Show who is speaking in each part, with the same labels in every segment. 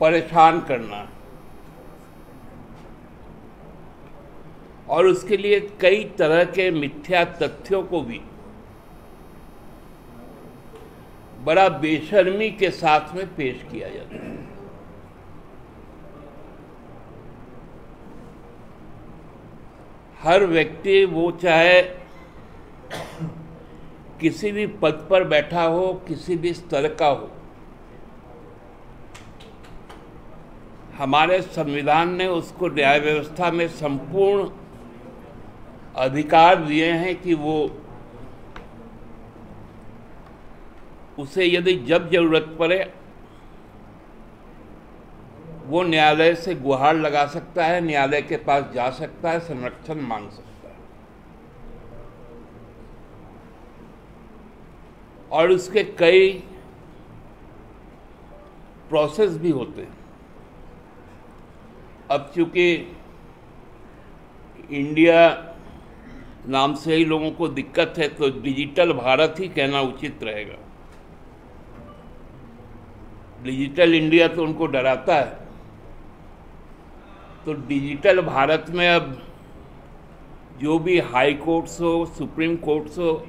Speaker 1: परेशान करना और उसके लिए कई तरह के मिथ्या तथ्यों को भी बड़ा बेशर्मी के साथ में पेश किया जाता है। हर व्यक्ति, वो चाहे किसी भी पद पर बैठा हो, किसी भी स्तर का हो, हमारे संविधान ने उसको न्याय व्यवस्था में संपूर्ण अधिकार दिए हैं कि वो उसे यदि जब जरूरत पड़े वो न्यायालय से गुहार लगा सकता है, न्यायालय के पास जा सकता है, संरक्षण मांग सकता है। और उसके कई प्रोसेस भी होते हैं। अब चूंकि इंडिया नाम से ही लोगों को दिक्कत है, तो डिजिटल भारत ही कहना उचित रहेगा। डिजिटल इंडिया तो उनको डराता है, तो डिजिटल भारत में अब जो भी हाई कोर्ट्स हो, सुप्रीम कोर्ट्स हो,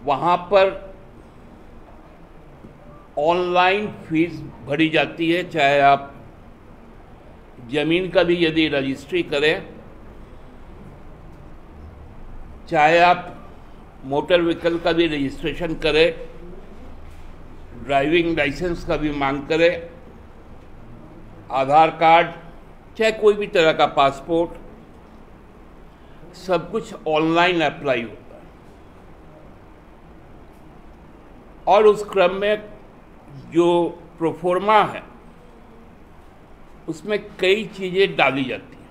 Speaker 1: वहाँ पर ऑनलाइन फीस भरी जाती है। चाहे आप जमीन का भी यदि रजिस्ट्री करें, चाहे आप मोटर व्हीकल का भी रजिस्ट्रेशन करें, ड्राइविंग लाइसेंस का भी मांग करें, आधार कार्ड, चाहे कोई भी तरह का पासपोर्ट, सब कुछ ऑनलाइन अप्लाई होता है। और उस क्रम में जो प्रोफोर्मा है उसमें कई चीज़ें डाली जाती हैं।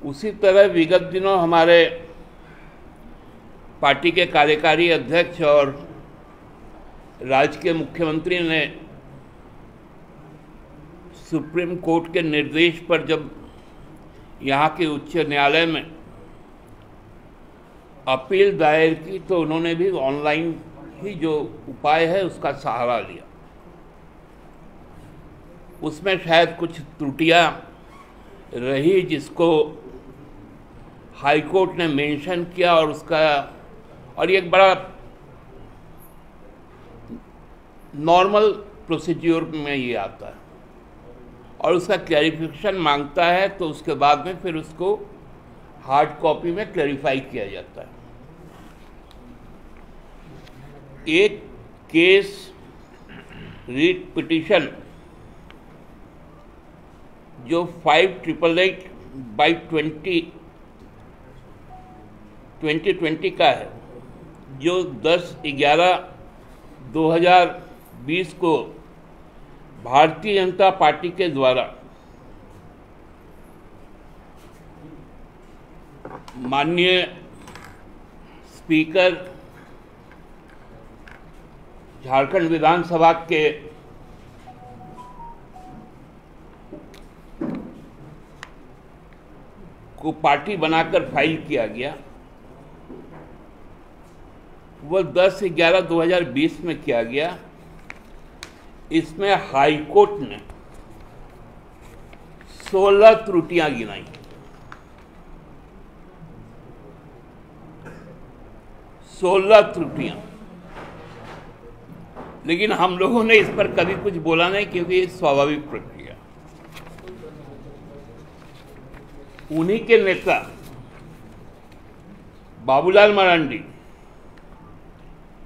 Speaker 1: उसी तरह विगत दिनों हमारे पार्टी के कार्यकारी अध्यक्ष और राज्य के मुख्यमंत्री ने सुप्रीम कोर्ट के निर्देश पर जब यहाँ के उच्च न्यायालय में अपील दायर की, तो उन्होंने भी ऑनलाइन ही जो उपाय है उसका सहारा लिया। उसमें शायद कुछ त्रुटियां रही जिसको हाई कोर्ट ने मेंशन किया, और ये एक बड़ा नॉर्मल प्रोसीड्यूर में ये आता है और उसका क्लैरिफिकेशन मांगता है, तो उसके बाद में फिर उसको हार्ड कॉपी में क्लैरिफाई किया जाता है। एक केस रीट पिटीशन जो 588/2020 का है, जो 10/11/2020 को भारतीय जनता पार्टी के द्वारा माननीय स्पीकर झारखंड विधानसभा के को पार्टी बनाकर फाइल किया गया, वह 10/11/2020 में किया गया। इसमें हाई कोर्ट ने 16 त्रुटियां गिनाई। 16 त्रुटियां। लेकिन हम लोगों ने इस पर कभी कुछ बोला नहीं, क्योंकि ये स्वाभाविक प्रक्रिया। उन्हीं के नेता बाबूलाल मरांडी,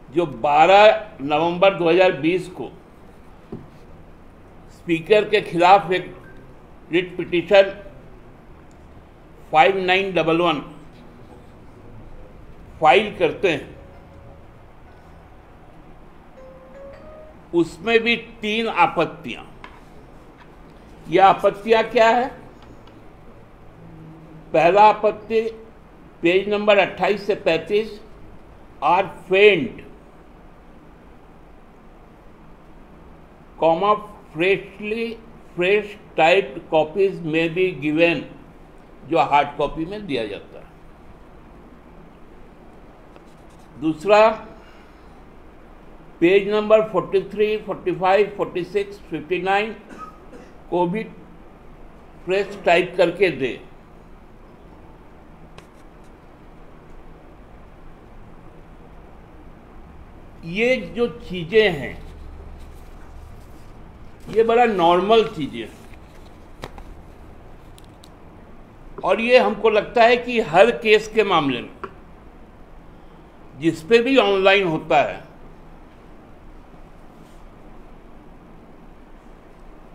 Speaker 1: जो 12 नवंबर 2020 को स्पीकर के खिलाफ एक रिट पिटीशन 5911 फाइल करते हैं, उसमें भी 3 आपत्तियां। यह आपत्तियां क्या है? पहला आपत्ति पेज नंबर 28 से 35, आर फेंट कॉमा फ्रेश टाइप्ड कॉपीज में बी गिवन, जो हार्ड कॉपी में दिया जाता है। दूसरा, पेज नंबर 43, 45, 46, 59 को भी प्रेस टाइप करके दे। ये जो चीजें हैं ये बड़ा नॉर्मल चीजें हैं, और ये हमको लगता है कि हर केस के मामले में जिस पे भी ऑनलाइन होता है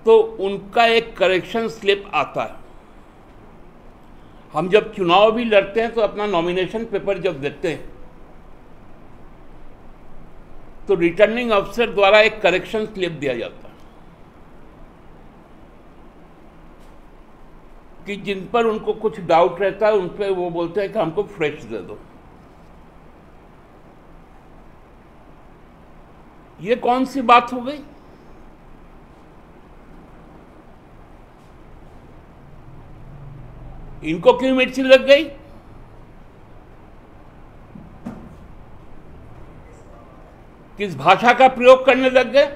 Speaker 1: तो उनका एक करेक्शन स्लिप आता है। हम जब चुनाव भी लड़ते हैं तो अपना नॉमिनेशन पेपर जब देते हैं तो रिटर्निंग अफसर द्वारा एक करेक्शन स्लिप दिया जाता है कि जिन पर उनको कुछ डाउट रहता है उन पर वो बोलते हैं कि हमको फ्रेश दे दो। ये कौन सी बात हो गई? इनको क्यों मिर्ची लग गई? किस भाषा का प्रयोग करने लग गए?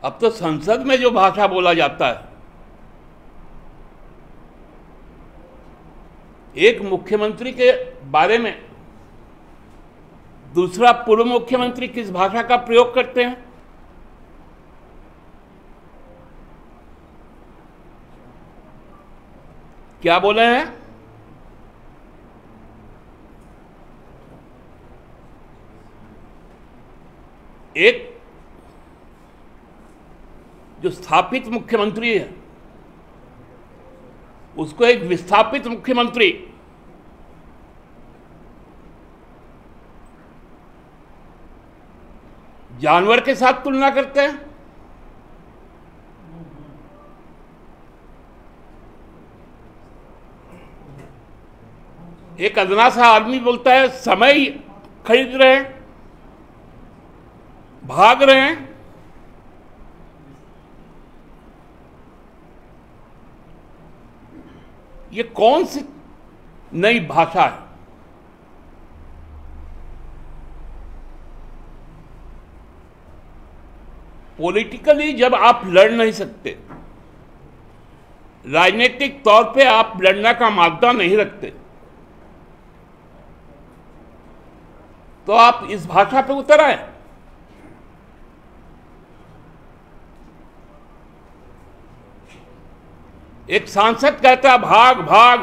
Speaker 1: अब तो संसद में जो भाषा बोला जाता है, एक मुख्यमंत्री के बारे में दूसरा पूर्व मुख्यमंत्री किस भाषा का प्रयोग करते हैं? क्या बोले हैं? एक जो स्थापित मुख्यमंत्री है उसको एक विस्थापित मुख्यमंत्री जानवर के साथ तुलना करते हैं। एक अदना सा आदमी बोलता है समय खरीद रहे हैं, भाग रहे हैं। ये कौन सी नई भाषा है? पॉलिटिकली जब आप लड़ नहीं सकते, राजनीतिक तौर पे आप लड़ने का मादा नहीं रखते, तो आप इस भाषा पे उतर आए। एक सांसद कहता है भाग भाग,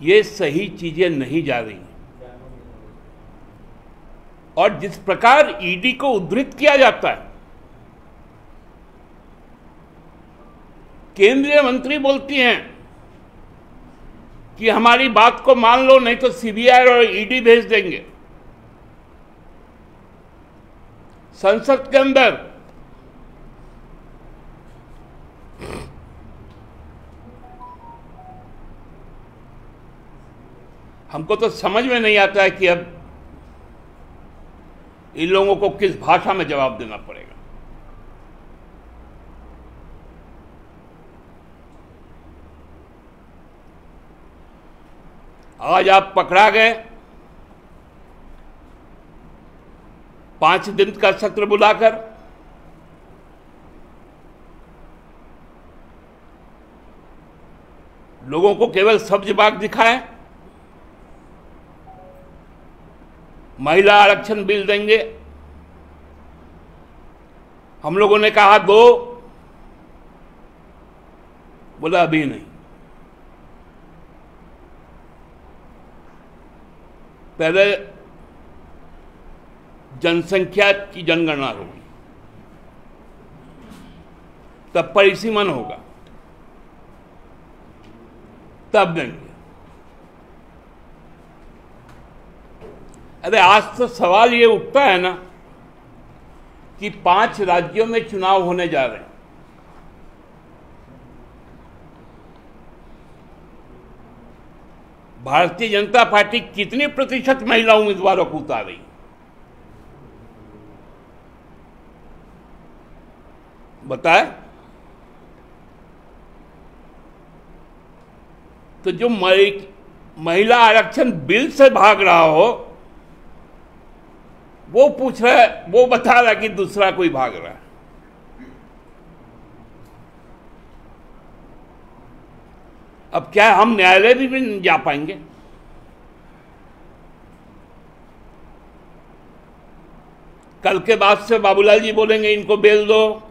Speaker 1: ये सही चीजें नहीं जा रही। और जिस प्रकार ईडी को उद्धृत किया जाता है, केंद्रीय मंत्री बोलती हैं कि हमारी बात को मान लो नहीं तो सीबीआई और ईडी भेज देंगे। संसद के अंदर हमको तो समझ में नहीं आता है कि अब इन लोगों को किस भाषा में जवाब देना पड़ेगा। आज आप पकड़ा गए, 5 दिन का सत्र बुलाकर, लोगों को केवल सब्ज बाग दिखाए, महिला आरक्षण बिल देंगे, हम लोगों ने कहा 2, बोला अभी नहीं। पहले जनसंख्या की जनगणना होगी, तब परिसीमन होगा, तब देंगे। अरे आज तो सवाल ये उठता है ना कि 5 राज्यों में चुनाव होने जा रहे हैं। भारतीय जनता पार्टी कितनी प्रतिशत महिला उम्मीदवारों को उतार रही? बताए। तो जो महिला आरक्षण बिल से भाग रहा हो, वो पूछ रहा है, वो बता रहा है कि दूसरा कोई भाग रहा है। अब क्या हम न्यायालय भी नहीं जा पाएंगे? कल के बाद से बाबूलाल जी बोलेंगे इनको बेल दो,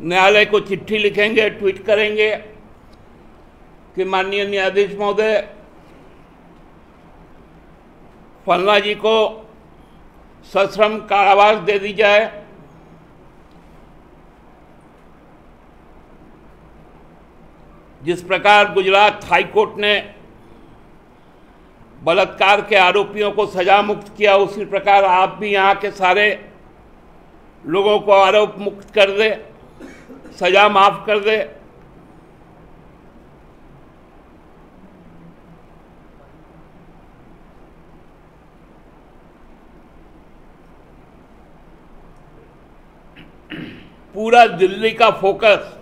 Speaker 1: न्यायालय को चिट्ठी लिखेंगे, ट्वीट करेंगे कि माननीय न्यायाधीश महोदय, फलना जी को सश्रम कारावास दे दी जाए। जिस प्रकार गुजरात हाईकोर्ट ने बलात्कार के आरोपियों को सजा मुक्त किया, उसी प्रकार आप भी यहाँ के सारे लोगों को आरोप मुक्त कर दे, सजा माफ कर दे। पूरा दिल्ली का फोकस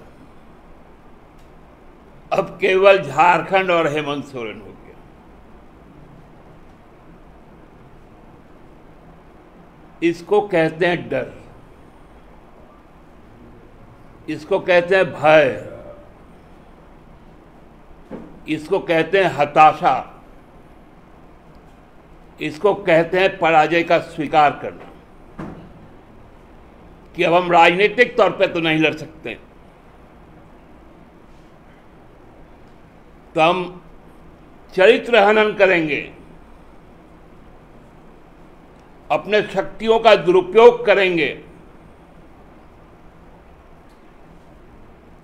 Speaker 1: अब केवल झारखंड और हेमंत सोरेन हो गया। इसको कहते हैं डर, इसको कहते हैं भय, इसको कहते हैं हताशा, इसको कहते हैं पराजय का स्वीकार करना कि अब हम राजनीतिक तौर पे तो नहीं लड़ सकते, तो हम चरित्र हनन करेंगे, अपने शक्तियों का दुरुपयोग करेंगे।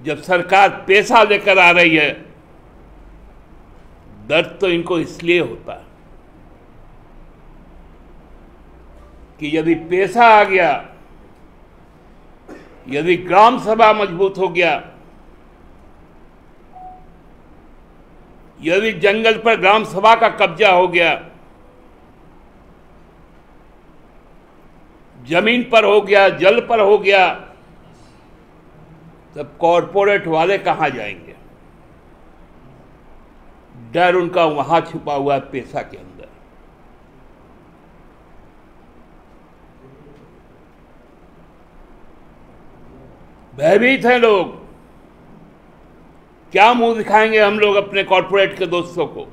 Speaker 1: जब सरकार पैसा लेकर आ रही है, दर्द तो इनको इसलिए होता है कि यदि पैसा आ गया, यदि ग्राम सभा मजबूत हो गया, यदि जंगल पर ग्राम सभा का कब्जा हो गया, जमीन पर हो गया, जल पर हो गया, तब कॉरपोरेट वाले कहां जाएंगे? डर उनका वहां छुपा हुआ है, पैसा के अंदर। भयभीत हैं लोग। क्या मुंह दिखाएंगे हम लोग अपने कॉरपोरेट के दोस्तों को?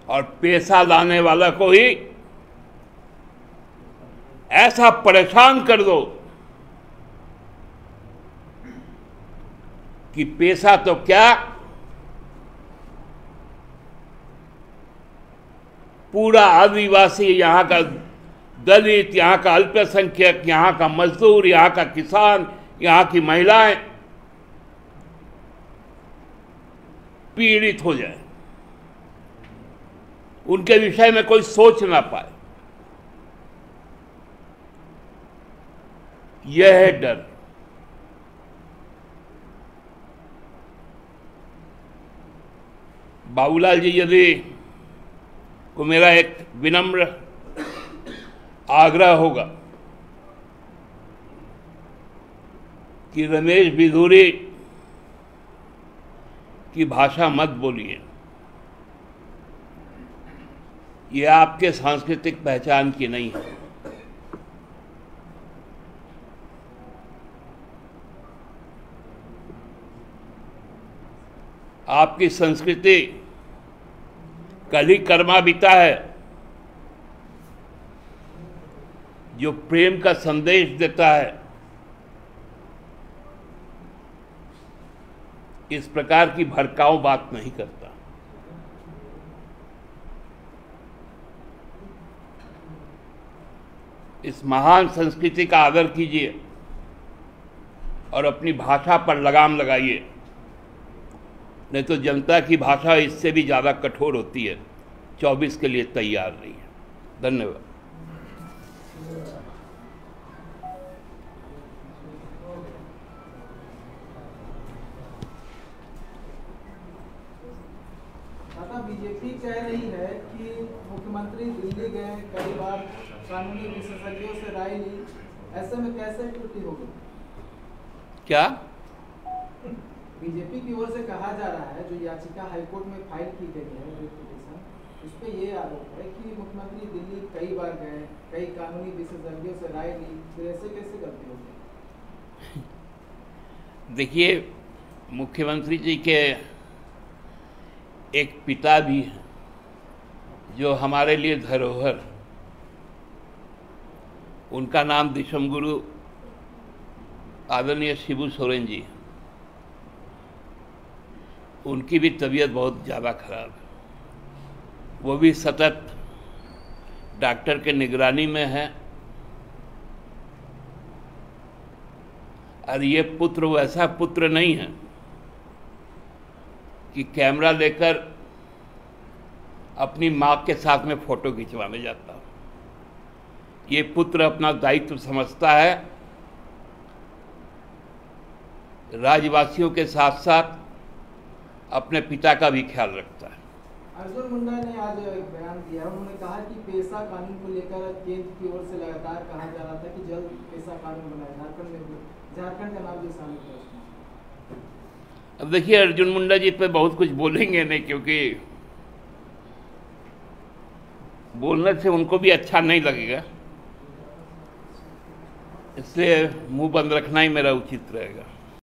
Speaker 1: और पैसा लाने वाला को ही ऐसा परेशान कर दो कि पैसा तो क्या, पूरा आदिवासी, यहाँ का दलित, यहाँ का अल्पसंख्यक, यहाँ का मजदूर, यहाँ का किसान, यहाँ की महिलाएं पीड़ित हो जाए, उनके विषय में कोई सोच ना पाए। यह है डर। बाबूलाल जी, यदि को मेरा एक विनम्र आग्रह होगा कि रमेश बिधूरी की भाषा मत बोलिए, ये आपके सांस्कृतिक पहचान की नहीं है। आपकी संस्कृति कल ही कर्मा बीता है, जो प्रेम का संदेश देता है। इस प्रकार की भड़काऊ बात नहीं करता। इस महान संस्कृति का आदर कीजिए और अपनी भाषा पर लगाम लगाइए, नहीं तो जनता की भाषा इससे भी ज़्यादा कठोर होती है। 24 के लिए तैयार नहीं है। धन्यवाद।
Speaker 2: बीजेपी बीजेपी कह रही है कि मुख्यमंत्री दिल्ली गए, कई बार कानूनी विशेषज्ञों से राय ली, ऐसे में कैसे त्रुटि होगी?
Speaker 1: क्या
Speaker 2: बीजेपी की ओर से कहा जा रहा है, जो याचिका हाईकोर्ट में फाइल की गई है पिटीशन, उस पर ये आरोप है कि मुख्यमंत्री दिल्ली कई बार गए, कई कानूनी विशेषज्ञों से राय ली, तो ऐसे कैसे गलती होगी?
Speaker 1: देखिए, मुख्यमंत्री जी के एक पिता भी हैं जो हमारे लिए धरोहर, उनका नाम दिशमगुरु आदरणीय शिबू सोरेन जी। उनकी भी तबीयत बहुत ज़्यादा खराब है, वो भी सतत डॉक्टर के निगरानी में है। और ये पुत्र वैसा पुत्र नहीं है कि कैमरा लेकर अपनी माँ के साथ में फोटो खिंचवाने जाता। ये पुत्र अपना दायित्व समझता है, राज्यवासियों के साथ साथ अपने पिता का भी ख्याल रखता है।
Speaker 2: अर्जुन मुंडा ने आज एक बयान दिया, उन्होंने कहा कि पेशा कानून को लेकर केंद्र की ओर से लगातार कहा जा रहा था कि जल्द पेशा कानून बनाए, झारखंड का नाम भी शामिल है उसमें।
Speaker 1: अब देखिए, अर्जुन मुंडा जी पे बहुत कुछ बोलेंगे नहीं, क्योंकि बोलने से उनको भी अच्छा नहीं लगेगा, इसलिए मुंह बंद रखना ही मेरा उचित रहेगा।